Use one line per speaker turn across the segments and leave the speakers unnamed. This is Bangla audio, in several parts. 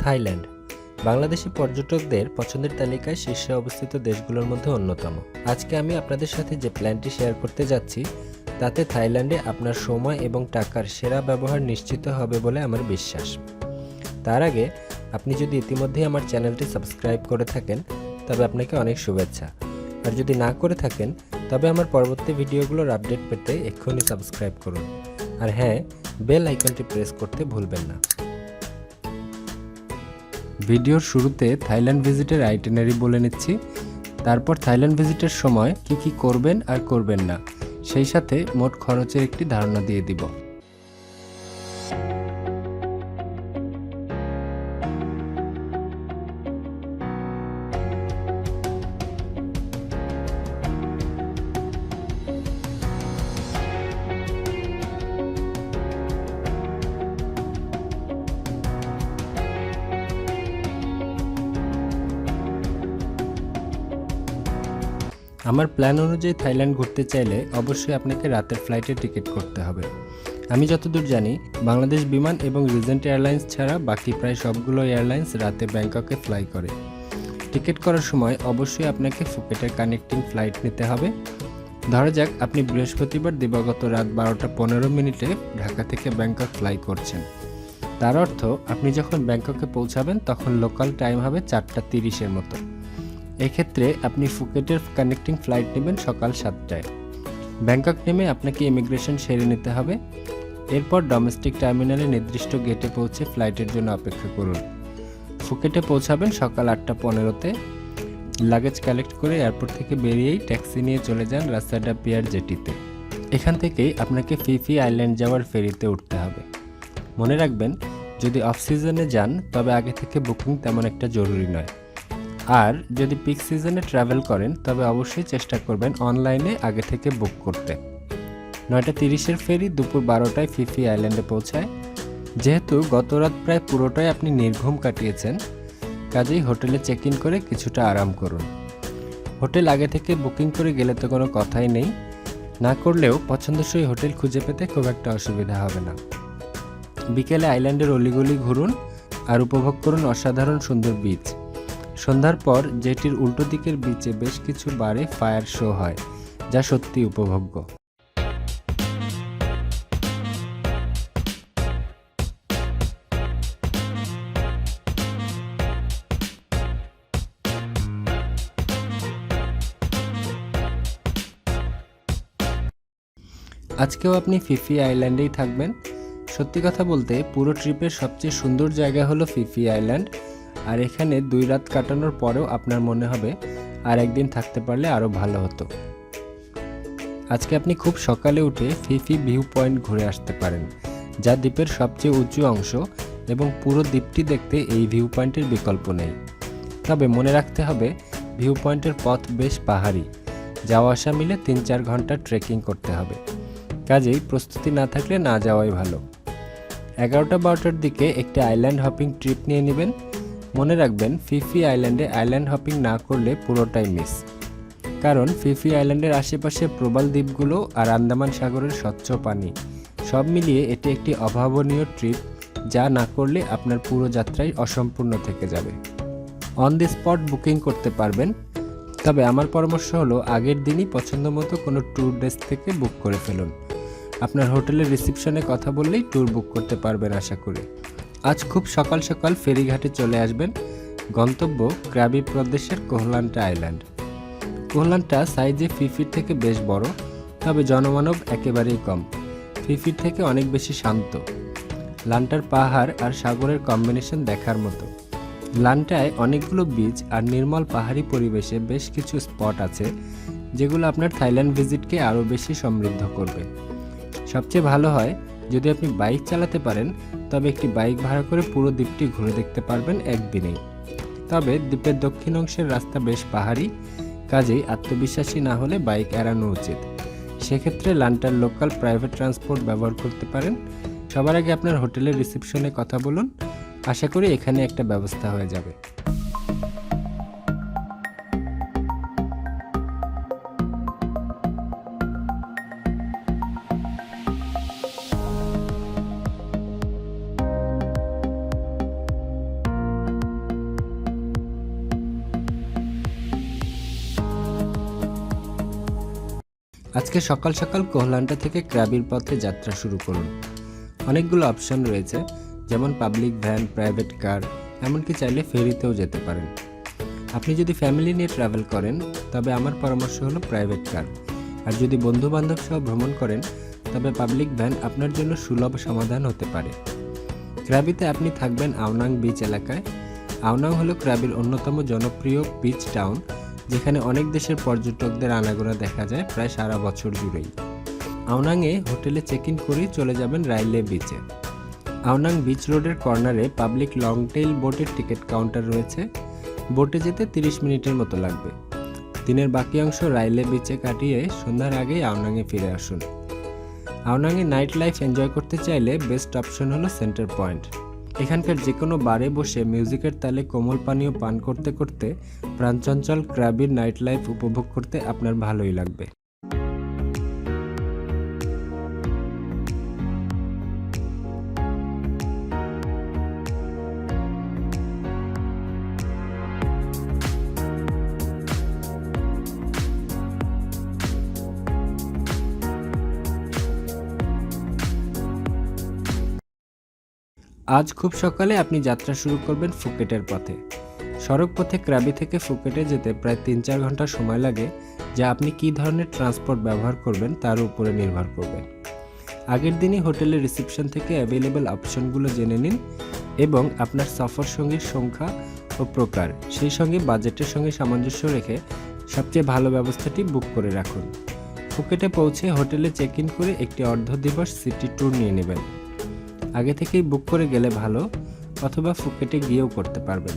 থাইল্যান্ড বাংলাদেশি পর্যটকদের পছন্দের তালিকায় শীর্ষে অবস্থিত দেশগুলোর মধ্যে অন্যতম। আজকে আমি আপনাদের সাথে যে প্ল্যানটি শেয়ার করতে যাচ্ছি তাতে থাইল্যান্ডে আপনার সময় এবং টাকার সেরা ব্যবহার নিশ্চিত হবে বলে আমার বিশ্বাস। তার আগে আপনি যদি ইতিমধ্যেই আমার চ্যানেলটি সাবস্ক্রাইব করে থাকেন তবে আপনাকে অনেক শুভেচ্ছা, আর যদি না করে থাকেন তবে আমার পরবর্তী ভিডিওগুলোর আপডেট পেতে এক্ষুনি সাবস্ক্রাইব করুন, আর হ্যাঁ, বেল আইকনটি প্রেস করতে ভুলবেন না। ভিডিওর শুরুতে থাইল্যান্ড ভিজিটের আইটিনারি বলে নিচ্ছি, তারপর থাইল্যান্ড ভিজিটের সময় কি করবেন আর করবেন না, সেই সাথে মোট খরচের একটি ধারণা দিয়ে দিব। আমার প্ল্যান অনুযায়ী থাইল্যান্ড ঘুরতে চাইলে অবশ্যই আপনাকে রাতের ফ্লাইটের টিকিট করতে হবে। আমি যতদূর জানি বাংলাদেশ বিমান এবং রিজেন্ট এয়ারলাইন্স ছাড়া বাকি প্রায় সবগুলো এয়ারলাইন্স রাতে ব্যাংককে ফ্লাই করে। টিকিট করার সময় অবশ্যই আপনাকে ফুকেটের কানেক্টিং ফ্লাইট নিতে হবে। ধরা যাক আপনি বৃহস্পতিবার দিবাগত রাত 12:15 ঢাকা থেকে ব্যাংকক ফ্লাই করছেন। তার অর্থ আপনি যখন ব্যাংককে পৌঁছাবেন তখন লোকাল টাইম হবে 4:30 মতো। এক্ষেত্রে আপনি ফুকেটের কানেক্টিং ফ্লাইট নেবেন সকাল 7টায়। ব্যাংকক নেমে আপনাকে ইমিগ্রেশন সেরে নিতে হবে। এরপর ডোমেস্টিক টার্মিনালে নির্দিষ্ট গেটে পৌঁছে ফ্লাইটের জন্য অপেক্ষা করুন। ফুকেটে পৌঁছাবেন সকাল 8:15-তে। লাগেজ কালেক্ট করে এয়ারপোর্ট থেকে বেরিয়েই ট্যাক্সি নিয়ে চলে যান রাসাডা পিয়ার জেটিতে। এখান থেকেই আপনাকে ফিফি আইল্যান্ড যাওয়ার ফেরিতে উঠতে হবে। মনে রাখবেন, যদি অফ সিজনে যান তবে আগে থেকে বুকিং তেমন একটা জরুরি নয়, আর যদি পিক সিজনে ট্রাভেল করেন তবে অবশ্যই চেষ্টা করবেন অনলাইনে আগে থেকে বুক করতে। 9:30-এর ফেরি দুপুর 12টায় ফিফি আইল্যান্ডে পৌঁছায়। যেহেতু গত রাত প্রায় পুরোটাই আপনি নির্ঘুম কাটিয়েছেন, কাজেই হোটেলে চেক ইন করে কিছুটা আরাম করুন। হোটেল আগে থেকে বুকিং করে গেলে তো কোনো কথাই নেই, না করলেও পছন্দসই হোটেল খুঁজে পেতে খুব একটা অসুবিধা হবে না। বিকেলে আইল্যান্ডের অলিগলি ঘুরুন আর উপভোগ করুন অসাধারণ সুন্দর বিচ। সন্ধ্যার পর জেটির উল্টো দিকের বিচে বেশ কিছু বারে ফায়ার শো হয়, যা সত্যি উপভোগ্য। আজকেও আপনি ফিফি আইল্যান্ডেই থাকবেন। সত্যি কথা বলতে পুরো ট্রিপের সবচেয়ে সুন্দর জায়গা হলো ফিফি আইল্যান্ড, আর এখানে 2 রাত কাটানোর পরেও আপনার মনে হবে আর একদিন থাকতে পারলে আরও ভালো হতো। আজকে আপনি খুব সকালে উঠে ফিফি ভিউ পয়েন্ট ঘুরে আসতে পারেন, যা দ্বীপের সবচেয়ে উঁচু অংশ, এবং পুরো দ্বীপটি দেখতে এই ভিউ পয়েন্টের বিকল্প নেই। তবে মনে রাখতে হবে ভিউ পয়েন্টের পথ বেশ পাহাড়ি, যাওয়া আসা মিলে 3-4 ঘন্টা ট্রেকিং করতে হবে, কাজেই প্রস্তুতি না থাকলে না যাওয়াই ভালো। 11টা-12টার দিকে একটি আইল্যান্ড হপিং ট্রিপ নিয়ে নেবেন। মনে রাখবেন, ফিফি আইল্যান্ডে আইল্যান্ড হপিং না করলে পুরোটাই মিস, কারণ ফিফি আইল্যান্ডের আশেপাশে প্রবাল দ্বীপগুলো আর আন্দামান সাগরের স্বচ্ছ পানি, সব মিলিয়ে এটি একটি অভাবনীয় ট্রিপ, যা না করলে আপনার পুরো যাত্রাই অসম্পূর্ণ থেকে যাবে। অন দি স্পট বুকিং করতে পারবেন, তবে আমার পরামর্শ হলো আগের দিনই পছন্দমতো কোনো ট্যুর ডেস্ক থেকে বুক করে ফেলুন। আপনার হোটেলের রিসিপশনে কথা বললেই ট্যুর বুক করতে পারবেন আশা করি। আজ খুব সকাল সকাল ফেরিঘাটে চলে আসবেন। গন্তব্য ক্রাবি প্রদেশের কোহলান্টা আইল্যান্ড। কোহলান্টা সাইজে ফিফির থেকে বেশ বড়, তবে জনমানব একেবারেই কম। ফিফির থেকে অনেক বেশি শান্ত। লান্টার পাহাড় আর সাগরের কম্বিনেশন দেখার মতো। লান্টায় অনেকগুলো বিচ আর নির্মল পাহাড়ি পরিবেশে বেশ কিছু স্পট আছে, যেগুলো আপনার থাইল্যান্ড ভিজিটকে আরও বেশি সমৃদ্ধ করবে। সবচেয়ে ভালো হয় যদি আপনি বাইক চালাতে পারেন, তবে একটি বাইক ভাড়া করে পুরো দ্বীপটি ঘুরে দেখতে পারবেন একদিনেই। তবে দ্বীপের দক্ষিণ অংশের রাস্তা বেশ পাহাড়ি, কাজেই আত্মবিশ্বাসী না হলে বাইক এড়ানো উচিত। সেক্ষেত্রে লান্টার লোকাল প্রাইভেট ট্রান্সপোর্ট ব্যবহার করতে পারেন। সবার আগে আপনার হোটেলের রিসিপশনে কথা বলুন, আশা করি এখানে একটা ব্যবস্থা হয়ে যাবে। আজকে সকাল সকাল কোহলান্টা থেকে ক্রাবির পথে যাত্রা শুরু করুন। অনেকগুলো অপশন রয়েছে, যেমন পাবলিক ভ্যান, প্রাইভেট কার, এমনকি চাইলে ফেরিতেও যেতে পারেন। আপনি যদি ফ্যামিলি নিয়ে ট্রাভেল করেন তবে আমার পরামর্শ হলো প্রাইভেট কার, আর যদি বন্ধু বান্ধব সহ ভ্রমণ করেন তবে পাবলিক ভ্যান আপনার জন্য সুলভ সমাধান হতে পারে। ক্রাবিতে আপনি থাকবেন আওনাং বিচ এলাকায়। আওনাং হলো ক্রাবির অন্যতম জনপ্রিয় বিচ টাউন, যেখানে অনেক দেশের পর্যটকদের আনাগোনা দেখা যায় প্রায় সারা বছর জুড়েই। আওনাংয়ে হোটেলে চেক ইন করেই চলে যাবেন রাইলে বিচে। আওনাং বিচ রোডের কর্নারে পাবলিক লংটেইল বোটের টিকিট কাউন্টার রয়েছে। বোটে যেতে 30 মিনিটের মতো লাগবে। দিনের বাকি অংশ রাইলে বিচে কাটিয়ে সন্ধ্যার আগেই আওনাংয়ে ফিরে আসুন। আওনাংয়ে নাইট লাইফ এনজয় করতে চাইলে বেস্ট অপশন হলো সেন্টার পয়েন্ট। এখানকার যে কোনো বারে বসে মিউজিকের তালে কোমল পানীয় পান করতে করতে প্রাণচঞ্চল ক্রাবির নাইট লাইফ উপভোগ করতে আপনার ভালোই লাগবে। আজ খুব সকালে আপনি যাত্রা শুরু করবেন ফুকেটের পথে। সড়ক পথে ক্রাবি থেকে ফুকেটে যেতে প্রায় 3-4 ঘন্টা সময় লাগে, যা আপনি কী ধরনের ট্রান্সপোর্ট ব্যবহার করবেন তার উপরে নির্ভর করবে। আগের দিনই হোটেলের রিসেপশন থেকে অ্যাভেলেবল অপশনগুলো জেনে নিন এবং আপনার সফর সঙ্গীর সংখ্যা ও প্রকার, সেই সঙ্গে বাজেটের সঙ্গে সামঞ্জস্য রেখে সবচেয়ে ভালো ব্যবস্থাটি বুক করে রাখুন। ফুকেটে পৌঁছে হোটেলে চেক ইন করে একটি অর্ধ দিবস সিটি ট্যুর নিয়ে নেবেন। আগে থেকেই বুক করে গেলে ভালো, অথবা ফুকেটে গিয়েও করতে পারবেন।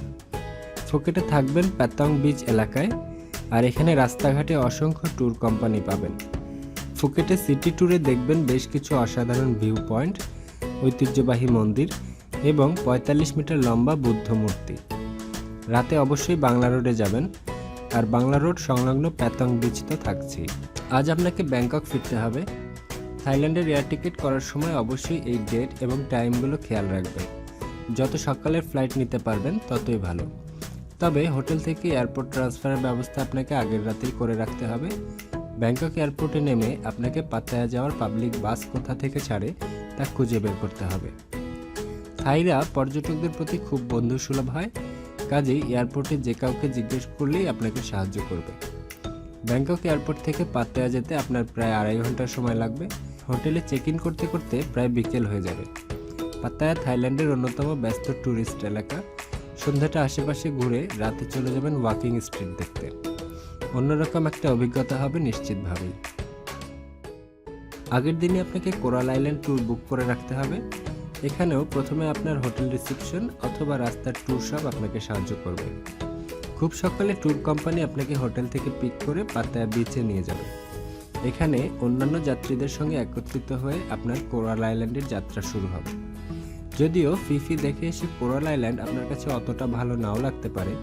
ফুকেটে থাকবেন প্যাতং বিচ এলাকায়, আর এখানে রাস্তাঘাটে অসংখ্য ট্যুর কোম্পানি পাবেন। ফুকেটে সিটি ট্যুরে দেখবেন বেশ কিছু অসাধারণ ভিউ পয়েন্ট, ঐতিহ্যবাহী মন্দির এবং 45 মিটার লম্বা বুদ্ধ মূর্তি। রাতে অবশ্যই বাংলা রোডে যাবেন, আর বাংলা রোড সংলগ্ন প্যাতং বিচ তো থাকছেই। আজ আপনাকে ব্যাংকক ফিরতে হবে। থাইল্যান্ডের এয়ার টিকিট করার সময় অবশ্যই এই ডেট এবং টাইমগুলো খেয়াল রাখবেন। যত সকালের ফ্লাইট নিতে পারবেন ততই ভালো। তবে হোটেল থেকে এয়ারপোর্ট ট্রান্সফারের ব্যবস্থা আপনাকে আগের রাতেই করে রাখতে হবে। ব্যাংকক এয়ারপোর্টে নেমে আপনাকে পাত্তায়া যাওয়ার পাবলিক বাস কোথা থেকে ছাড়ে তা খুঁজে বের করতে হবে। থাইরা পর্যটকদের প্রতি খুব বন্ধুসুলভ হয়, কাজেই এয়ারপোর্টে যে কাউকে জিজ্ঞেস করলেই আপনাকে সাহায্য করবে। ব্যাংকক এয়ারপোর্ট থেকে পাত্তায়া যেতে আপনার প্রায় 2.5 ঘন্টা সময় লাগবে। হোটেলে চেক ইন করতে করতে প্রায় বিকেল হয়ে যাবে। পাত্তায়া থাইল্যান্ডের অন্যতম ব্যস্ত ট্যুরিস্ট এলাকা। সন্ধ্যাটা আশেপাশে ঘুরে রাতে চলে যাবেন ওয়াকিং স্ট্রিট দেখতে। অন্যরকম একটা অভিজ্ঞতা হবে নিশ্চিতভাবেই। আগের দিনে আপনাকে কোরাল আইল্যান্ড ট্যুর বুক করে রাখতে হবে। এখানেও প্রথমে আপনার হোটেল রিসেপশন অথবা রাস্তার ট্যুর সব আপনাকে সাহায্য করবে। খুব সকালে ট্যুর কোম্পানি আপনাকে হোটেল থেকে পিক করে পাত্তায়া বিচে নিয়ে যাবে। এখানে অন্যান্য যাত্রীদের সঙ্গে একত্রিত হয়ে আপনার কোরাল আইল্যান্ডের যাত্রা শুরু হবে। যদিও ফিফি দেখে এসে কোরাল আইল্যান্ড আপনার কাছে অতটা ভালো নাও লাগতে পারে,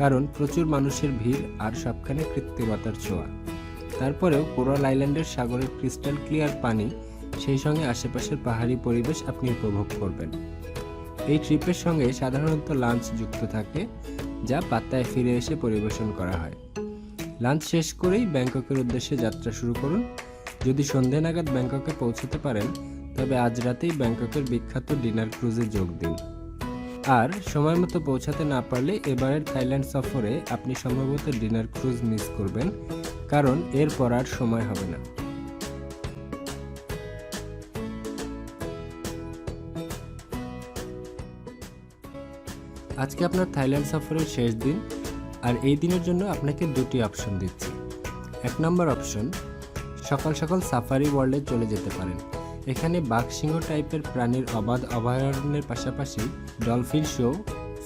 কারণ প্রচুর মানুষের ভিড় আর সবখানে কৃত্রিমতার ছোঁয়া। তারপরেও কোরাল আইল্যান্ডের সাগরের ক্রিস্টাল ক্লিয়ার পানি, সেই সঙ্গে আশেপাশের পাহাড়ি পরিবেশ আপনি উপভোগ করবেন। এই ট্রিপের সঙ্গে সাধারণত লাঞ্চ যুক্ত থাকে, যা পাত্তায় ফিরে এসে পরিবেশন করা হয়। লাঞ্চ শেষ করেই ব্যাংককের উদ্দেশ্যে যাত্রা শুরু করুন। যদি সন্ধে নাগাদ ব্যাংককে পৌঁছতে পারেন তবে আজ রাতেই ব্যাংককের বিখ্যাত ডিনার ক্রুজে যোগ দিন। আর সময় মতো পৌঁছাতে না পারলে এবারের থাইল্যান্ড সফরে আপনি সম্ভবত ডিনার ক্রুজ মিস করবেন, কারণ এরপর আর সময় হবে না। আজকে আপনার থাইল্যান্ড সফরের শেষ দিন, আর এই দিনের জন্য আপনাকে 2টি অপশন দিচ্ছি। 1 নম্বর অপশন, সকাল সকাল সাফারি ওয়ার্ল্ডে চলে যেতে পারেন। এখানে বাঘ সিংহ টাইপের প্রাণীর অবাধ অভয়ারণ্যের পাশাপাশি dolphin show,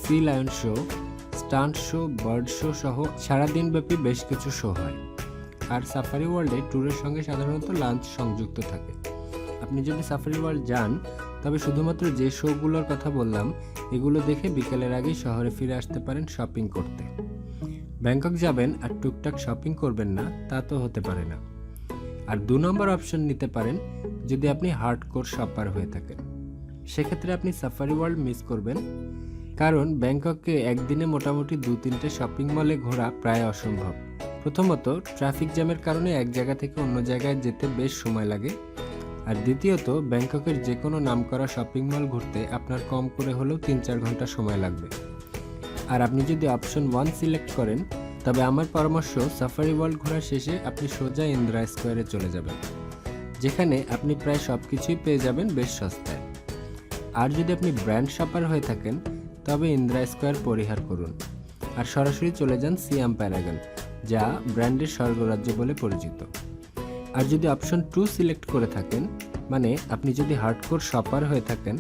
sea lion show, stunt show, bird show সহ সারাদিনব্যাপী বেশ কিছু শো হয়। আর সাফারি ওয়ার্ল্ডে ট্যুরের সঙ্গে সাধারণত লাঞ্চ সংযুক্ত থাকে। আপনি যদি সাফারি ওয়ার্ল্ড যান তবে শুধুমাত্র যে শোগুলোর কথা বললাম এগুলো দেখে বিকেলের আগেই শহরে ফিরে আসতে পারেন শপিং করতে। ব্যাংকক যাবেন আর টুকটাক শপিং করবেন না তা তো হতে পারে না। আর 2 নম্বর অপশন নিতে পারেন যদি আপনি হার্ডকোর শপার হয়ে থাকেন। সেক্ষেত্রে আপনি সাফারি ওয়ার্ল্ড মিস করবেন, কারণ ব্যাংককে একদিনে মোটামুটি 2-3টে শপিং মলে ঘোরা প্রায় অসম্ভব। প্রথমত, ট্রাফিক জ্যামের কারণে এক জায়গা থেকে অন্য জায়গায় যেতে বেশ সময় লাগে। আর দ্বিতীয়ত, ব্যাংককের যে কোনো নামকরা শপিং মল ঘুরতে আপনার কম করে হলেও 3-4 ঘন্টা সময় লাগবে। আর আপনি যদি অপশন 1 সিলেক্ট করেন, তবে আমার পরামর্শ সাফারি ওয়ার্ল্ড ঘোরা শেষে আপনি সোজা ইন্দিরা স্কোয়ারে চলে যাবেন, যেখানে আপনি প্রায় সব কিছুই পেয়ে যাবেন বেশ সস্তায়। আর যদি আপনি ব্র্যান্ড শপার হয়ে থাকেন, তবে ইন্দিরা স্কোয়ার পরিহার করুন আর সরাসরি চলে যান সিয়াম প্যারাগন, যা ব্র্যান্ডের স্বর্গরাজ্য বলে পরিচিত। আর যদি অপশন 2 সিলেক্ট করে থাকেন, মানে আপনি যদি হার্ডকোর শপার হয়ে থাকেন,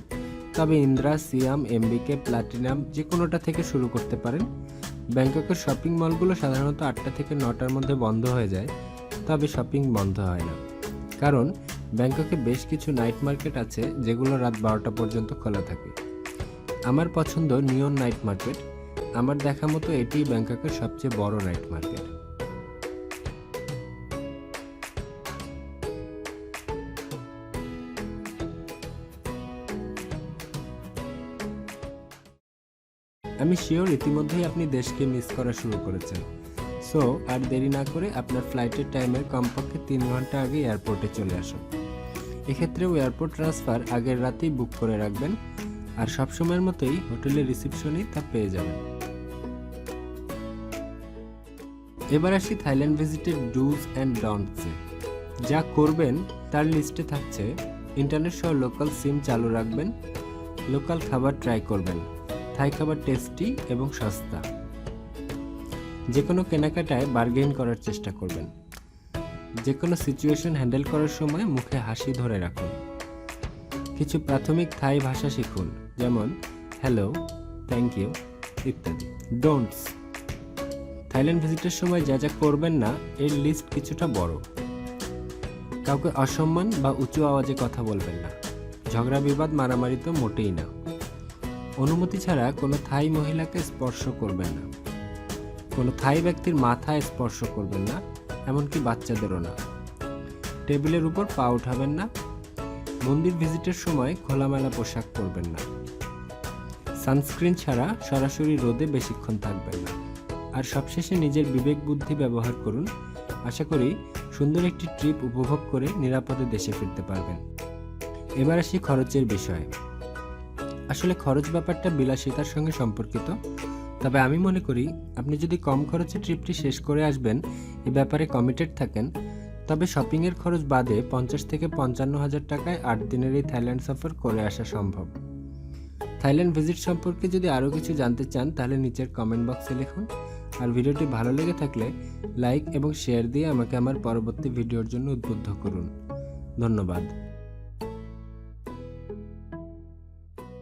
তবে ইন্দিরা, সিয়াম, এমবিকে, প্লাটিনাম যে কোনোটা থেকে শুরু করতে পারেন। ব্যাংককের শপিং মলগুলো সাধারণত 8টা থেকে 9টার মধ্যে বন্ধ হয়ে যায়, তবে শপিং বন্ধ হয় না, কারণ ব্যাংককে বেশ কিছু নাইট মার্কেট আছে যেগুলো রাত 12টা পর্যন্ত খোলা থাকে। আমার পছন্দ নিয়ন নাইট মার্কেট। আমার দেখা মতো এটি ব্যাংককের সবচেয়ে বড় নাইট মার্কেট। আমি শিওর ইতিমধ্যেই আপনি দেশকে মিস করা শুরু করেছেন। সো আর দেরি না করে আপনার ফ্লাইটের টাইমের কমপক্ষে 3 ঘন্টা আগে এয়ারপোর্টে চলে আসুন। এক্ষেত্রেও এয়ারপোর্ট ট্রান্সফার আগের রাতেই বুক করে রাখবেন, আর সবসময়ের মতোই হোটেলের রিসেপশনেই তা পেয়ে যাবেন। এবার আসি থাইল্যান্ড ভিজিটের ডুজ অ্যান্ড ডন্টসে। যা করবেন তার লিস্টে থাকছে: ইন্টারনেট সহ লোকাল সিম চালু রাখবেন, লোকাল খাবার ট্রাই করবেন, থাই খাবার টেস্টি এবং সস্তা, যে কোনো কেনাকাটায় বার্গেইন করার চেষ্টা করবেন, যে কোনো সিচুয়েশন হ্যান্ডেল করার সময় মুখে হাসি ধরে রাখুন, কিছু প্রাথমিক থাই ভাষা শিখুন, যেমন হ্যালো, থ্যাংক ইউ ইত্যাদি। ডোন্টস: থাইল্যান্ড ভিজিটের সময় যা যা করবেন না, এর লিস্ট কিছুটা বড়। কাউকে অসম্মান বা উঁচু আওয়াজে কথা বলবেন না, ঝগড়া বিবাদ মারামারি তো মোটেই না। অনুমতি ছাড়া কোনো থাই মহিলাকে স্পর্শ করবেন না, কোনো থাই ব্যক্তির মাথায় স্পর্শ করবেন না, এমনকি বাচ্চাদেরও না। টেবিলের উপর পা উঠাবেন না। মন্দির ভিজিটের সময় খোলামেলা পোশাক পরবেন না। সানস্ক্রিন ছাড়া সরাসরি রোদে বেশিক্ষণ থাকবেন না। আর সবশেষে নিজের বিবেক বুদ্ধি ব্যবহার করুন। আশা করি সুন্দর একটি ট্রিপ উপভোগ করে নিরাপদে দেশে ফিরতে পারবেন। এবার আসি খরচের বিষয়ে। আসলে খরচ ব্যাপারটা বিলাসিতার সঙ্গে সম্পর্কিত, তবে আমি মনে করি আপনি যদি কম খরচে ট্রিপটি শেষ করে আসবেন এ ব্যাপারে কমিটেড থাকেন, তবে শপিংয়ের খরচ বাদে 50 থেকে 55 হাজার টাকায় 8 দিনের এই থাইল্যান্ড সফর করে আসা সম্ভব। থাইল্যান্ড ভিজিট সম্পর্কে যদি আরও কিছু জানতে চান, তাহলে নিচের কমেন্ট বক্সে লিখুন। আর ভিডিওটি ভালো লেগে থাকলে লাইক এবং শেয়ার দিয়ে আমাকে আমার পরবর্তী ভিডিওর জন্য উদ্বুদ্ধ করুন। ধন্যবাদ।